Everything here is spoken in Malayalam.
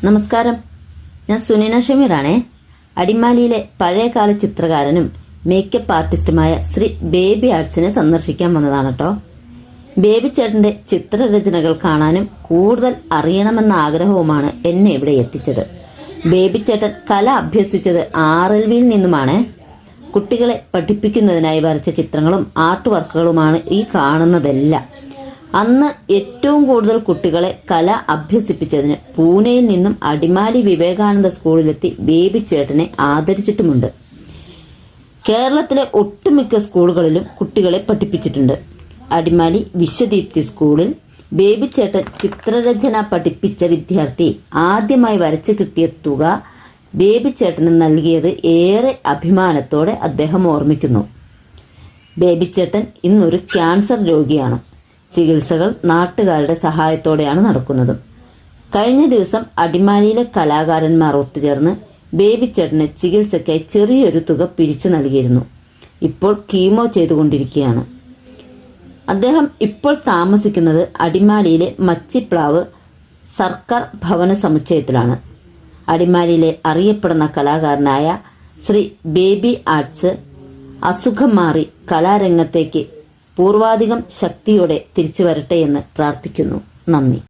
നമസ്കാരം, ഞാൻ സുനീന ഷമീറാണേ. അടിമാലിയിലെ പഴയകാല ചിത്രകാരനും മേക്കപ്പ് ആർട്ടിസ്റ്റുമായ ശ്രീ ബേബി ആർട്സിനെ സന്ദർശിക്കാൻ വന്നതാണ് കേട്ടോ. ബേബി ചേട്ടന്റെ ചിത്രരചനകൾ കാണാനും കൂടുതൽ അറിയണമെന്ന ആഗ്രഹവുമാണ് എന്നെ ഇവിടെ എത്തിച്ചത്. ബേബി ചേട്ടൻ കല അഭ്യസിച്ചത് RLVയിൽ നിന്നുമാണ്. കുട്ടികളെ പഠിപ്പിക്കുന്നതിനായി വരച്ച ചിത്രങ്ങളും ആർട്ട് വർക്കുകളുമാണ് ഈ കാണുന്നതെല്ലാം. അന്ന് ഏറ്റവും കൂടുതൽ കുട്ടികളെ കല അഭ്യസിപ്പിച്ചതിന് പൂനെയിൽ നിന്നും അടിമാലി വിവേകാനന്ദ സ്കൂളിലെത്തി ബേബി ചേട്ടനെ ആദരിച്ചിട്ടുമുണ്ട്. കേരളത്തിലെ ഒട്ടുമിക്ക സ്കൂളുകളിലും കുട്ടികളെ പഠിപ്പിച്ചിട്ടുണ്ട്. അടിമാലി വിശ്വദീപ്തി സ്കൂളിൽ ബേബി ചേട്ടൻ ചിത്രരചന പഠിപ്പിച്ച വിദ്യാർത്ഥി ആദ്യമായി വരച്ചു കിട്ടിയ തുക ബേബി ചേട്ടന് നൽകിയത് ഏറെ അഭിമാനത്തോടെ അദ്ദേഹം ഓർമ്മിക്കുന്നു. ബേബി ചേട്ടൻ ഇന്നൊരു ക്യാൻസർ രോഗിയാണ്. ചികിത്സകൾ നാട്ടുകാരുടെ സഹായത്തോടെയാണ് നടക്കുന്നത്. കഴിഞ്ഞ ദിവസം അടിമാലിയിലെ കലാകാരന്മാർ ഒത്തുചേർന്ന് ബേബി ചേട്ടന് ചികിത്സയ്ക്കായി ചെറിയൊരു തുക പിരിച്ചു നൽകിയിരുന്നു. ഇപ്പോൾ കീമോ ചെയ്തുകൊണ്ടിരിക്കുകയാണ്. അദ്ദേഹം ഇപ്പോൾ താമസിക്കുന്നത് അടിമാലിയിലെ മച്ചിപ്ലാവ് സർക്കാർ ഭവന സമുച്ചയത്തിലാണ്. അടിമാലിയിലെ അറിയപ്പെടുന്ന കലാകാരനായ ശ്രീ ബേബി ആർട്സ് അസുഖം മാറി കലാരംഗത്തേക്ക് പൂർവാധികം ശക്തിയോടെ തിരിച്ചു വരട്ടെ എന്ന് പ്രാർത്ഥിക്കുന്നു. നന്ദി.